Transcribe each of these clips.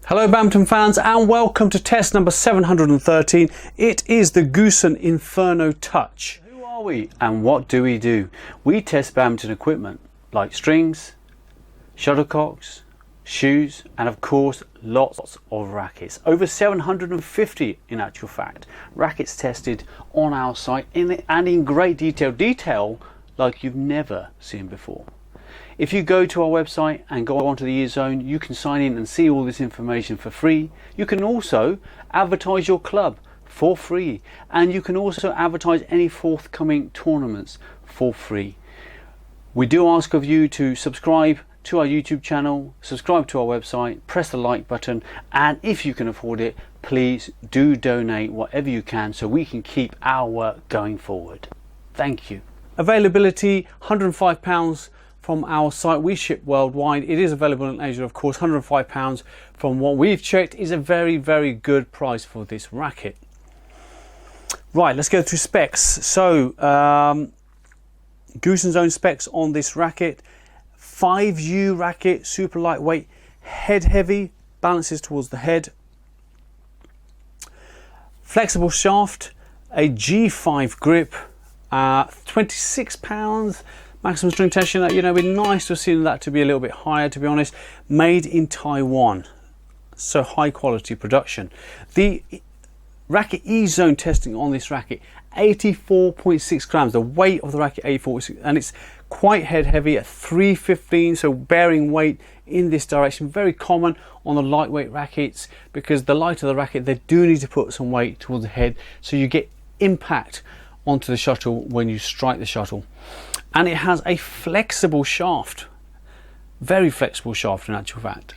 Hello badminton fans and welcome to test number 713. It is the Gosen Inferno Touch. Who are we and what do we do? We test badminton equipment like strings, shuttlecocks, shoes and of course lots of rackets. Over 750 in actual fact. Rackets tested on our site and in great detail like you've never seen before. If you go to our website and go onto the Year Zone, you can sign in and see all this information for free. You can also advertise your club for free, and you can also advertise any forthcoming tournaments for free. We do ask of you to subscribe to our YouTube channel, subscribe to our website, press the like button, and if you can afford it, please do donate whatever you can so we can keep our work going forward. Thank you. Availability £105 from our site. We ship worldwide. It is available in Asia, of course. £105 from what we've checked is a very good price for this racket. Right, let's go through specs. So Gosen's own specs on this racket: 5U racket, super lightweight, head heavy, balances towards the head, flexible shaft, a G5 grip, £26 maximum string tension. You know, it'd be nice to have seen that to be a little bit higher, to be honest. Made in Taiwan, so high quality production. The racket E-zone testing on this racket, 84.6 grams. The weight of the racket, 84.6, and it's quite head heavy at 315, so bearing weight in this direction. Very common on the lightweight rackets, because the lighter the racket, they do need to put some weight towards the head, so you get impact onto the shuttle when you strike the shuttle. And it has a flexible shaft, very flexible shaft in actual fact.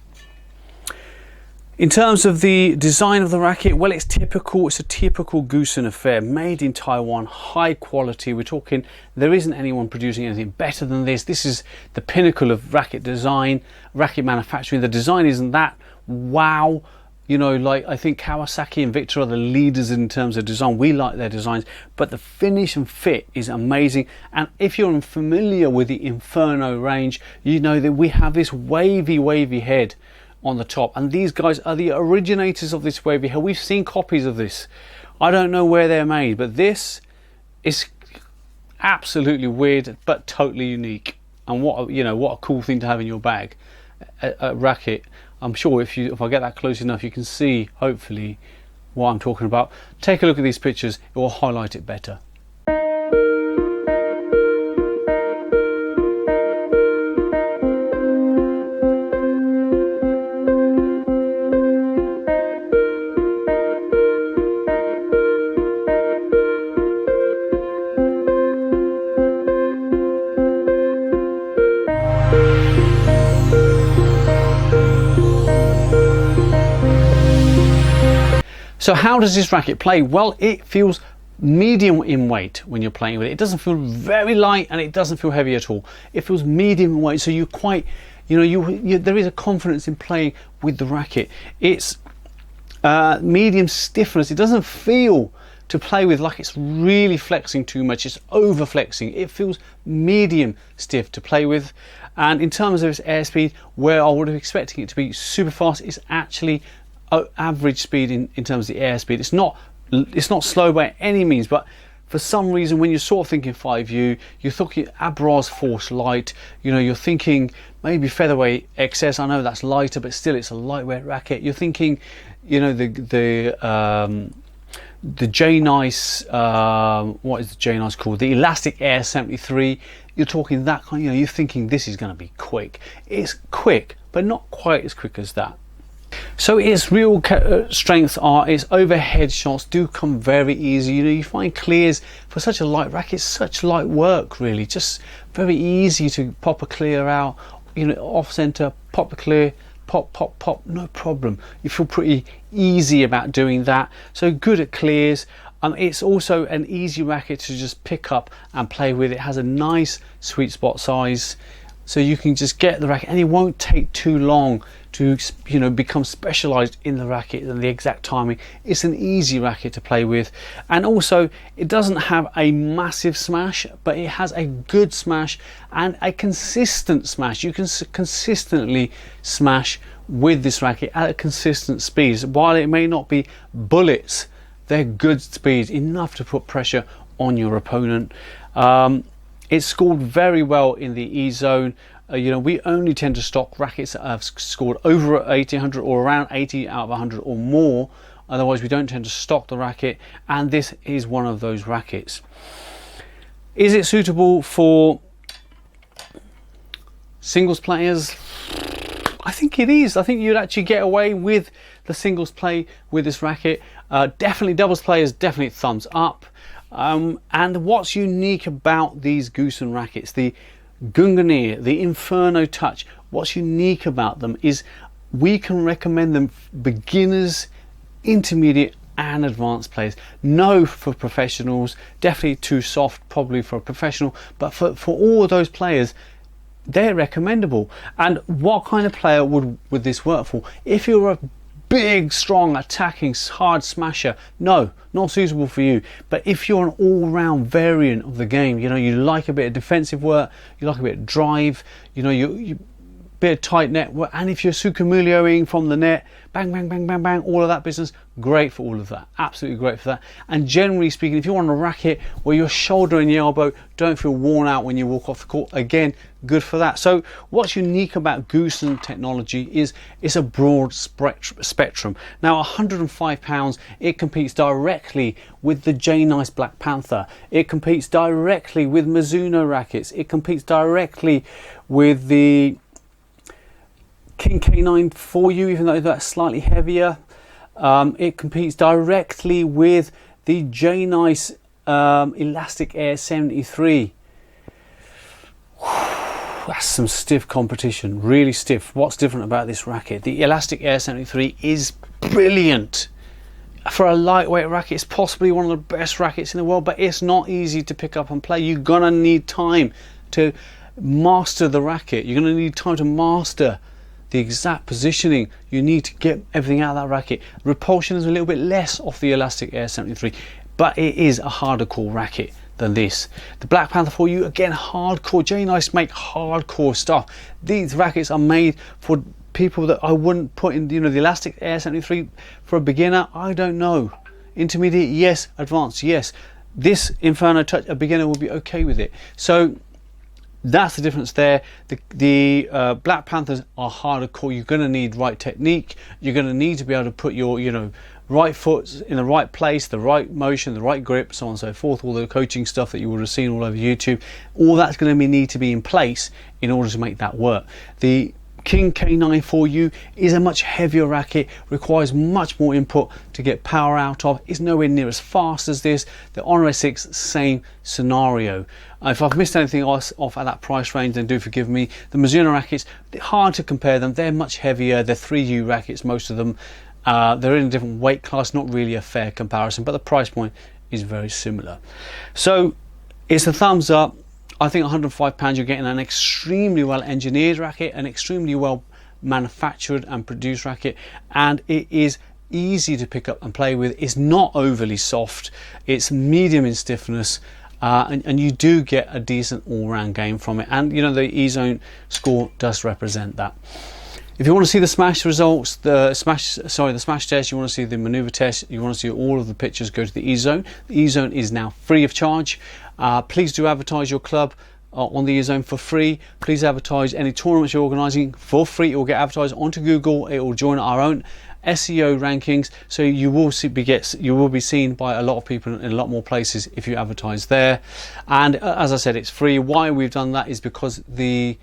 In terms of the design of the racket, well, it's a typical Gosen affair, made in Taiwan, high quality. We're talking, there isn't anyone producing anything better than this. This is the pinnacle of racket design, racket manufacturing. The design isn't that wow. You know, like I think Kawasaki and Victor are the leaders in terms of design. We like their designs, but the finish and fit is amazing. And if you're familiar with the Inferno range, you know that we have this wavy head on the top. And these guys are the originators of this wavy head. We've seen copies of this. I don't know where they're made, but this is absolutely weird, but totally unique. And what a cool thing to have in your bag, a racket. I'm sure if I get that close enough, you can see hopefully what I'm talking about. Take a look at these pictures, it will highlight it better. So how does this racket play? Well, it feels medium in weight when you're playing with it. It doesn't feel very light and it doesn't feel heavy at all. It feels medium in weight, so you're quite, there is a confidence in playing with the racket. It's medium stiffness. It doesn't feel to play with like it's really flexing too much. It's over flexing. It feels medium stiff to play with. And in terms of its airspeed, where I would have expected it to be super fast, it's actually average speed in terms of the airspeed. It's not slow by any means, but for some reason when you're sort of thinking 5U, you're thinking Abraz Force Light, you're thinking maybe featherweight XS. I know that's lighter, but still it's a lightweight racket. You're thinking, the J-Nice, what is the J-Nice called? The Elastic Air 73. You're talking that kind, you're thinking this is going to be quick. It's quick, but not quite as quick as that. So its real strengths are its overhead shots do come very easy. You find clears for such a light racket, such light work really, just very easy to pop a clear out, off center, pop a clear, pop, no problem. You feel pretty easy about doing that, so good at clears. It's also an easy racket to just pick up and play with. It has a nice sweet spot size, so you can just get the racket, and it won't take too long to, you know, become specialized in the racket and the exact timing. It's an easy racket to play with, and also it doesn't have a massive smash, but it has a good smash and a consistent smash. You can consistently smash with this racket at a consistent speed. While it may not be bullets, they're good speeds, enough to put pressure on your opponent. It scored very well in the E zone. You know, we only tend to stock rackets that have scored over 1800 or around 80 out of 100 or more. Otherwise, we don't tend to stock the racket, and this is one of those rackets. Is it suitable for singles players? I think it is. I think you'd actually get away with the singles play with this racket. Definitely doubles players, definitely thumbs up. And what's unique about these Gosen rackets, the Gosen, the Inferno Touch, what's unique about them is we can recommend them for beginners, intermediate and advanced players. No for professionals, definitely too soft probably for a professional, but for all those players, they're recommendable. And what kind of player would this work for? If you're a big, strong, attacking, hard smasher, no, not suitable for you. But if you're an all-round variant of the game, you know, you like a bit of defensive work, you like a bit of drive, you know, you bit of tight net work, and if you're Sukamulioing from the net, bang, bang, bang, bang, bang, all of that business, great for all of that, absolutely great for that. And generally speaking, if you want a racket where your shoulder and your elbow don't feel worn out when you walk off the court, again, good for that. So what's unique about Gosen technology is it's a broad spectrum. Now, £105, it competes directly with the J-Nice Black Panther, it competes directly with Mizuno rackets, it competes directly with the King K9 4U, even though that's slightly heavier. It competes directly with the J-Nice Elastic Air 73. That's some stiff competition, really stiff. What's different about this racket? The Elastic Air 73 is brilliant. For a lightweight racket, it's possibly one of the best rackets in the world, but it's not easy to pick up and play. You're gonna need time to master the racket. You're gonna need time to master the exact positioning. You need to get everything out of that racket. Repulsion is a little bit less off the Elastic Air 73, but it is a harder core racket than this. The Black Panther 4U, again, hardcore. J-Nice make hardcore stuff. These rackets are made for people that I wouldn't put in, you know, the Elastic Air 73 for a beginner, I don't know. Intermediate, yes. Advanced, yes. This Inferno Touch, a beginner will be okay with it. So that's the difference there. The Black Panthers are harder core. You're going to need right technique. You're going to need to be able to put your, you know, right foot in the right place, the right motion, the right grip, so on and so forth. All the coaching stuff that you would have seen all over YouTube. All that's going to need to be in place in order to make that work. The King K9 4U is a much heavier racket, requires much more input to get power out of. It's nowhere near as fast as this. The Honor S6, same scenario. If I've missed anything else off at that price range, then do forgive me. The Mizuno rackets, hard to compare them. They're much heavier. They're 3U rackets, most of them. They're in a different weight class, not really a fair comparison, but the price point is very similar. So it's a thumbs up. I think £105, you're getting an extremely well engineered racket, an extremely well manufactured and produced racket, and it is easy to pick up and play with. It's not overly soft, it's medium in stiffness, and you do get a decent all-round game from it. And you know, the E-Zone score does represent that. If you want to see the smash results, the smash test, you want to see the maneuver test, you want to see all of the pictures, go to the E-Zone. The E-Zone is now free of charge. Please do advertise your club on the E-Zone for free. Please advertise any tournaments you're organising for free. It will get advertised onto Google. It will join our own SEO rankings, so you will be seen by a lot of people in a lot more places if you advertise there. And as I said, it's free. Why we've done that is because we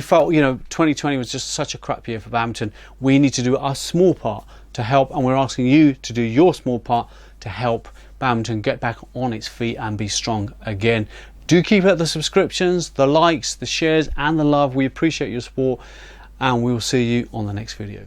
felt, you know, 2020 was just such a crap year for badminton. We need to do our small part to help, and we're asking you to do your small part to help badminton get back on its feet and be strong again. Do keep up the subscriptions, the likes, the shares and the love. We appreciate your support, and we will see you on the next video.